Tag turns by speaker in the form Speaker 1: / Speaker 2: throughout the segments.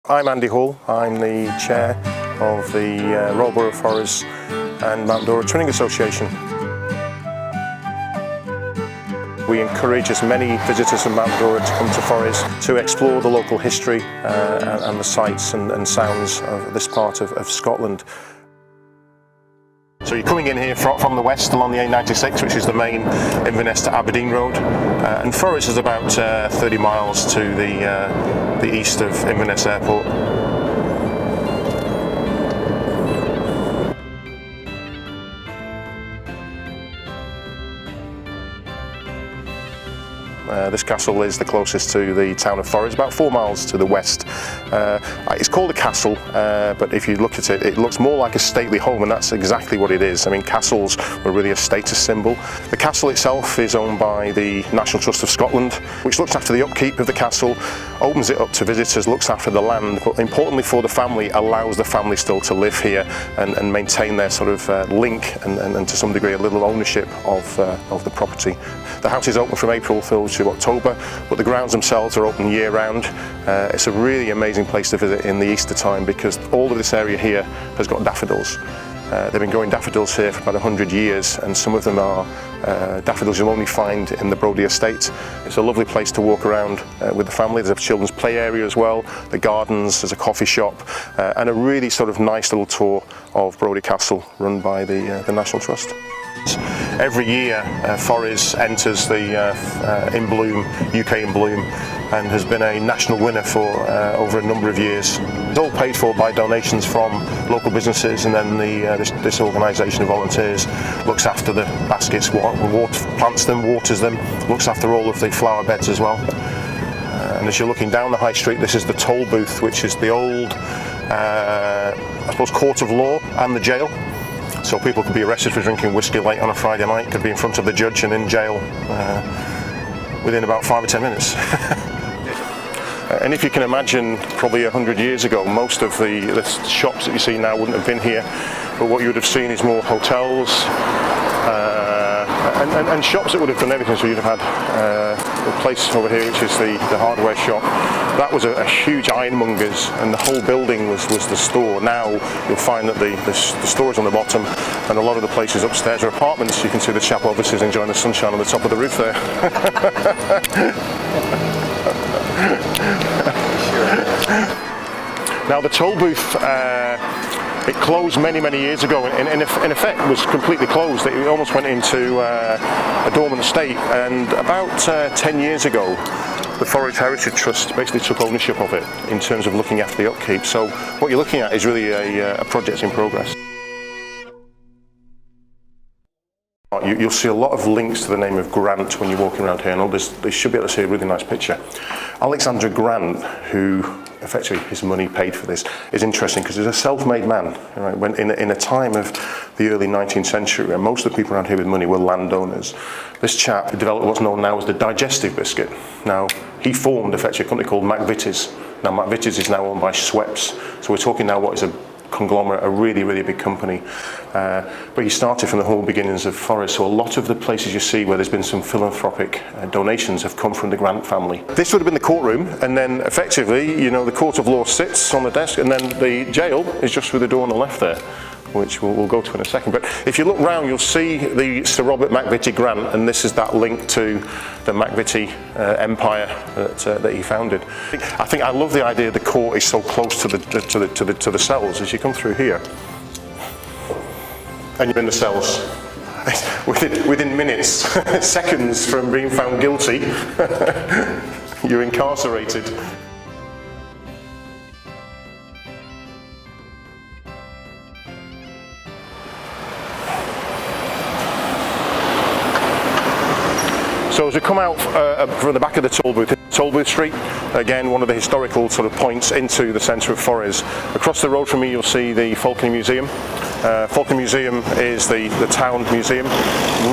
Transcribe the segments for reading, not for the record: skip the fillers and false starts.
Speaker 1: I'm Andy Hall. I'm the chair of the Royal Borough of Forres and Mount Dora Twinning Association. We encourage as many visitors from Mount Dora to come to Forres to explore the local history and the sights and sounds of this part of Scotland. So you're coming in here from the west along the A96, which is the main Inverness to Aberdeen road, and Forres is about 30 miles to the east of Inverness Airport. This castle is the closest to the town of Forres, about 4 miles to the west. It's called a castle, but if you look at it, it looks more like a stately home, and that's exactly what it is. I mean, castles were really a status symbol. The castle itself is owned by the National Trust of Scotland, which looks after the upkeep of the castle, opens it up to visitors, looks after the land, but importantly for the family, allows the family still to live here and maintain their sort of link and to some degree a little ownership of the property. The house is open from April through to October, but the grounds themselves are open year round. It's a really amazing place to visit in the Easter time because all of this area here has got daffodils. They've been growing daffodils here for about 100 years, and some of them are daffodils you'll only find in the Brodie estate. It's a lovely place to walk around with the family. There's a children's play area as well, the gardens, there's a coffee shop, and a really sort of nice little tour of Brodie Castle run by the National Trust. Every year Forres enters the In Bloom, UK In Bloom, and has been a national winner for over a number of years. It's all paid for by donations from local businesses, and then this organisation of volunteers looks after the baskets, plants them, waters them, looks after all of the flower beds as well. And as you're looking down the high street, this is the toll booth, which is the old, I suppose, court of law and the jail. So people could be arrested for drinking whiskey late on a Friday night, could be in front of the judge and in jail within about 5 or 10 minutes. And if you can imagine, probably 100 years ago, most of the shops that you see now wouldn't have been here, but what you would have seen is more hotels and shops that would have done everything. So you'd have had a place over here, which is the hardware shop. That was a huge ironmonger's, and the whole building was the store. Now you'll find that the store is on the bottom, and a lot of the places upstairs are apartments. You can see the chap obviously is enjoying the sunshine on the top of the roof there. Now the toll booth, it closed many years ago, and in effect was completely closed. It almost went into a dormant state, and about 10 years ago the Forres Heritage Trust basically took ownership of it in terms of looking after the upkeep. So what you're looking at is really a project in progress. You'll see a lot of links to the name of Grant when you're walking around here, and they should be able to see a really nice picture. Alexander Grant, who effectively his money paid for this, is interesting because he's a self-made man. Right? When in a time of the early 19th century, where most of the people around here with money were landowners, this chap developed what's known now as the digestive biscuit. Now, he formed effectively a company called McVitie's. Now, McVitie's is now owned by Schweppes, so we're talking now what is a conglomerate, a really big company. But he started from the whole beginnings of Forres, so a lot of the places you see where there's been some philanthropic donations have come from the Grant family. This would have been the courtroom, and then effectively, you know, the court of law sits on the desk, and then the jail is just through the door on the left there, which we'll go to in a second. But if you look round, you'll see the Sir Robert McVitie Grant, and this is that link to the McVitie empire that he founded. I love the idea the court is so close to the cells. As you come through here, and you're in the cells within minutes, seconds from being found guilty, you're incarcerated. So as we come out from the back of the toll booth street, again one of the historical sort of points into the centre of Forres. Across the road from me you'll see the Falconry Museum. Falconry Museum is the town museum.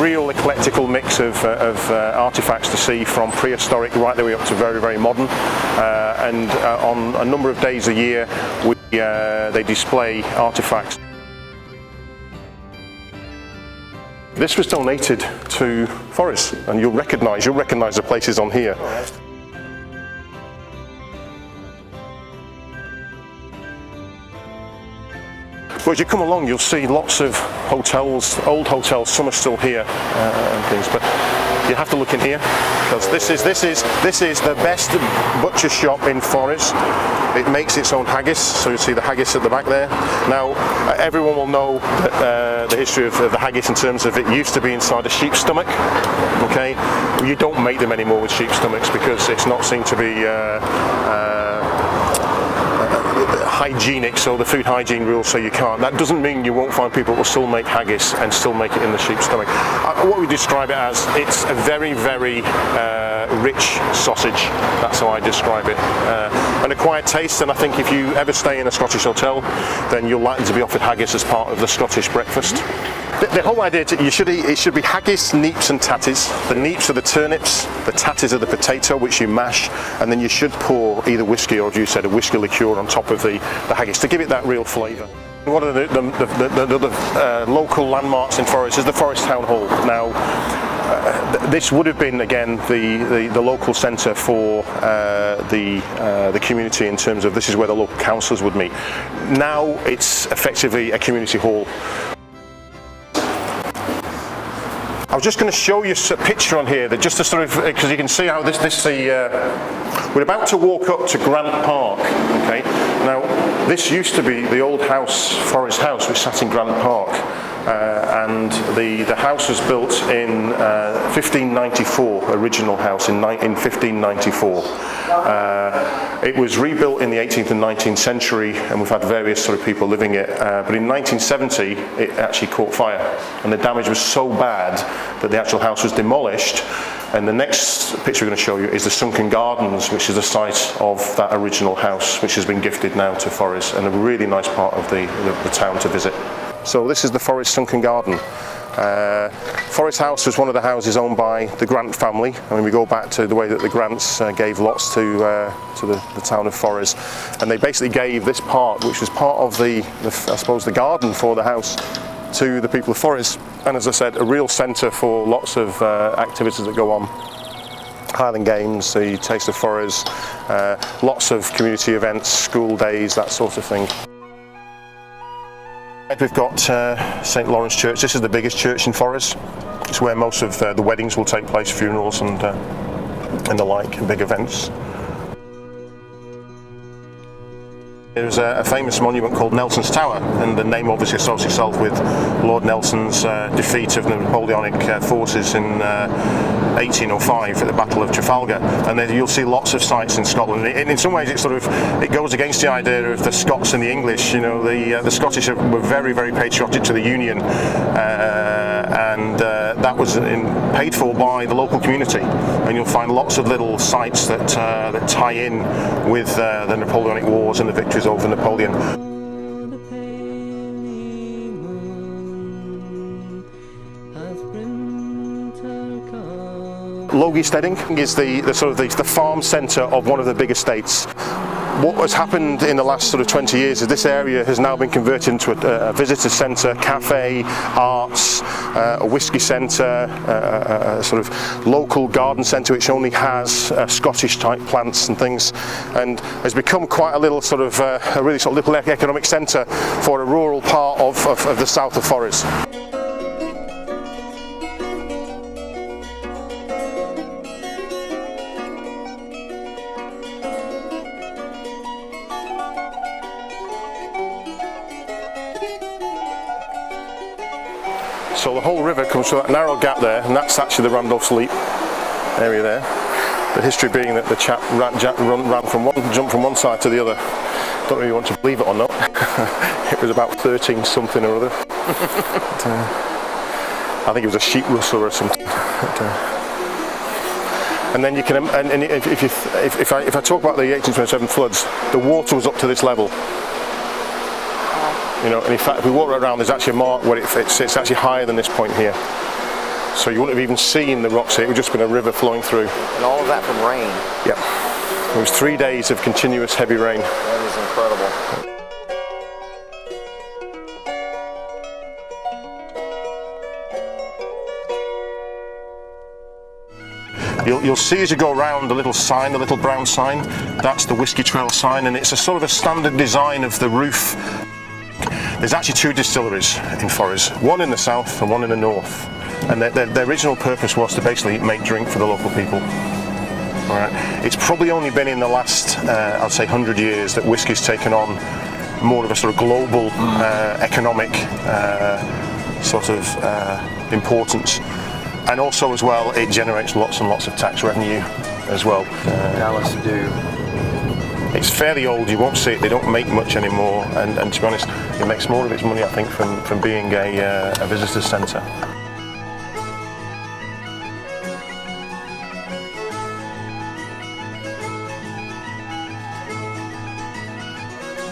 Speaker 1: Real eclectical mix of artefacts to see, from prehistoric right the way up to very modern. And on a number of days a year they display artefacts. This was donated to Forres, and you'll recognise the places on here. But as you come along, you'll see lots of hotels, old hotels. Some are still here and things. But you have to look in here, because this is the best butcher shop in Forres. It makes its own haggis, so you see the haggis at the back there. Now, everyone will know that, the history of the haggis in terms of it used to be inside a sheep's stomach. Okay, you don't make them anymore with sheep's stomachs because it's not seen to be hygienic, so the food hygiene rules say you can't. That doesn't mean you won't find people who will still make haggis and still make it in the sheep's stomach. What we describe it as, it's a very, very rich sausage. That's how I describe it. An acquired taste, and I think if you ever stay in a Scottish hotel, then you're likely to be offered haggis as part of the Scottish breakfast. The whole idea is it should be haggis, neeps and tatties. The neeps are the turnips, the tatties are the potato, which you mash, and then you should pour either whiskey or, as you said, a whiskey liqueur on top of the haggis to give it that real flavour. One of the local landmarks in Forres is the Forres Town Hall. Now, this would have been, again, the local centre for the community in terms of this is where the local councillors would meet. Now it's effectively a community hall. I was just going to show you a picture on here that just to sort of, because you can see how we're about to walk up to Grant Park. Okay, now this used to be the old house, Forres House, which sat in Grant Park, and the house was built in 1594, original house in 1594. It was rebuilt in the 18th and 19th century, and we've had various sort of people living it, but in 1970 it actually caught fire, and the damage was so bad that the actual house was demolished. And the next picture we're going to show you is the Sunken Gardens, which is the site of that original house, which has been gifted now to Forres, and a really nice part of the town to visit. So this is the Forres Sunken Garden. Forres House was one of the houses owned by the Grant family. I mean, we go back to the way that the Grants gave lots to the town of Forres, and they basically gave this part, which was part of I suppose the garden for the house, to the people of Forres. And as I said, a real centre for lots of activities that go on. Highland Games, the Taste of Forres, lots of community events, school days, that sort of thing. We've got St Lawrence Church. This is the biggest church in Forres. It's where most of the weddings will take place, funerals and the like, and big events. There's a famous monument called Nelson's Tower, and the name obviously associates itself with Lord Nelson's defeat of the Napoleonic forces in 1805 at the Battle of Trafalgar. And then you'll see lots of sites in Scotland. In some ways, it goes against the idea of the Scots and the English. You know, the Scottish were very, very patriotic to the Union, and that was paid for by the local community. And you'll find lots of little sites that tie in with the Napoleonic Wars and the victories over Napoleon. Logiestedding is the farm centre of one of the big estates. What has happened in the last sort of 20 years is this area has now been converted into a visitor centre, cafe, arts, a whisky centre, a sort of local garden centre which only has Scottish type plants and things, and has become quite a little sort of a really sort of little economic centre for a rural part of the south of Forres. So the whole river comes through that narrow gap there, and that's actually the Randolph's Leap area there. The history being that the chap jumped from one side to the other. Don't really want to believe it or not. It was about 13 something or other. But, I think it was a sheep rustler or something. But, and then you can, and if I talk about the 1827 floods, the water was up to this level. You know, and in fact, if we walk right around, there's actually a mark where it sits actually higher than this point here. So you wouldn't have even seen the rocks here. It would just been a river flowing through.
Speaker 2: And all of that from rain.
Speaker 1: Yep. It was 3 days of continuous heavy rain.
Speaker 2: That is incredible.
Speaker 1: You'll see as you go around the little sign, the little brown sign. That's the Whiskey Trail sign, and it's a sort of a standard design of the roof. There's actually two distilleries in Forres, one in the south and one in the north. And their original purpose was to basically make drink for the local people. All right. It's probably only been in the last, I'd say, 100 years that whiskey's taken on more of a sort of global economic sort of importance. And also as well, it generates lots and lots of tax revenue as well.
Speaker 3: Dallas to do.
Speaker 1: It's fairly old, you won't see it, they don't make much anymore, and to be honest, it makes more of its money, I think, from being a visitor's centre.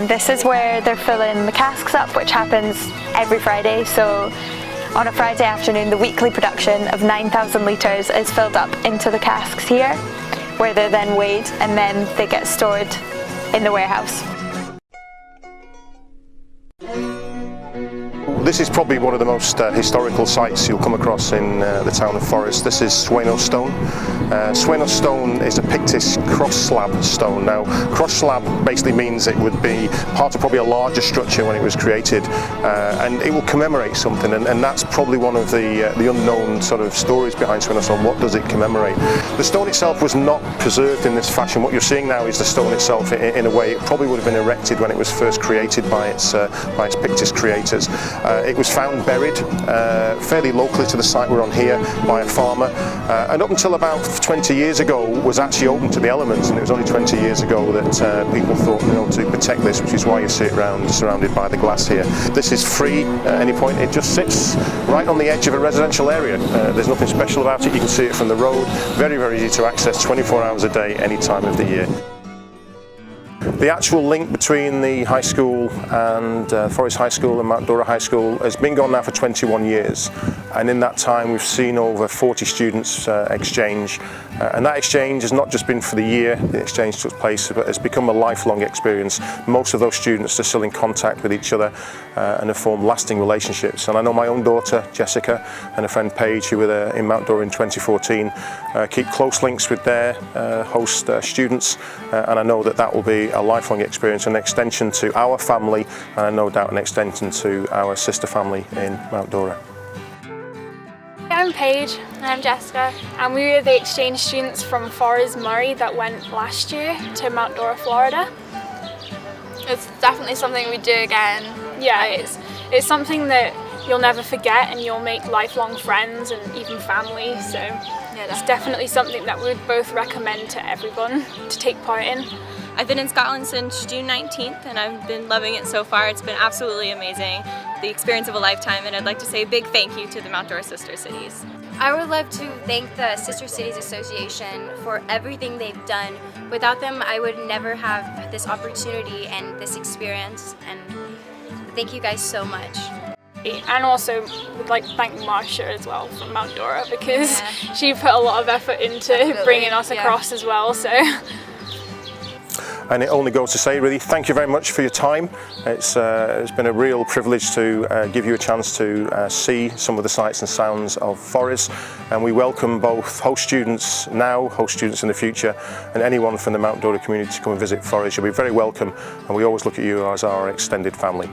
Speaker 4: This is where they're filling the casks up, which happens every Friday. So on a Friday afternoon, the weekly production of 9,000 litres is filled up into the casks here, where they're then weighed and then they get stored in the warehouse.
Speaker 1: This is probably one of the most historical sites you'll come across in the town of Forres. This is Sweno Stone. Sweno Stone is a Pictish cross slab stone. Now, cross slab basically means it would be part of probably a larger structure when it was created, and it will commemorate something, and that's probably one of the unknown sort of stories behind Sweno Stone. What does it commemorate? The stone itself was not preserved in this fashion. What you're seeing now is the stone itself in a way it probably would have been erected when it was first created by its Pictish creators. It was found buried fairly locally to the site we're on here by a farmer, and up until about 20 years ago was actually open to the elements, and it was only 20 years ago that people thought, to protect this, which is why you see it surrounded by the glass here. This is free at any point. It just sits right on the edge of a residential area. There's nothing special about it. You can see it from the road. Very, very easy to access, 24 hours a day, any time of the year. The actual link between the high school and Forres High School and Mount Dora High School has been going now for 21 years, and in that time we've seen over 40 students exchange, and that exchange has not just been for the year the exchange took place, but it's become a lifelong experience. Most of those students are still in contact with each other and have formed lasting relationships, and I know my own daughter Jessica and a friend Paige, who were there in Mount Dora in 2014, keep close links with their host students, and I know that will be a lifelong experience, an extension to our family, and no doubt an extension to our sister family in Mount Dora.
Speaker 5: I'm Paige and I'm Jessica, and we were the exchange students from Forres Murray that went last year to Mount Dora, Florida.
Speaker 6: It's definitely something we do again.
Speaker 5: Yeah, it's something that you'll never forget, and you'll make lifelong friends and even family, so yeah, it's definitely something that we would both recommend to everyone to take part in.
Speaker 7: I've been in Scotland since June 19th and I've been loving it so far. It's been absolutely amazing, the experience of a lifetime, and I'd like to say a big thank you to the Mount Dora Sister Cities.
Speaker 8: I would love to thank the Sister Cities Association for everything they've done. Without them, I would never have this opportunity and this experience, and thank you guys so much.
Speaker 5: And also would like to thank Marsha as well from Mount Dora, because she put a lot of effort into bringing us across as well. So.
Speaker 1: And it only goes to say, really, thank you very much for your time. It's been a real privilege to give you a chance to see some of the sights and sounds of Forres, and we welcome both host students now, host students in the future, and anyone from the Mount Dora community to come and visit Forres. You'll be very welcome, and we always look at you as our extended family.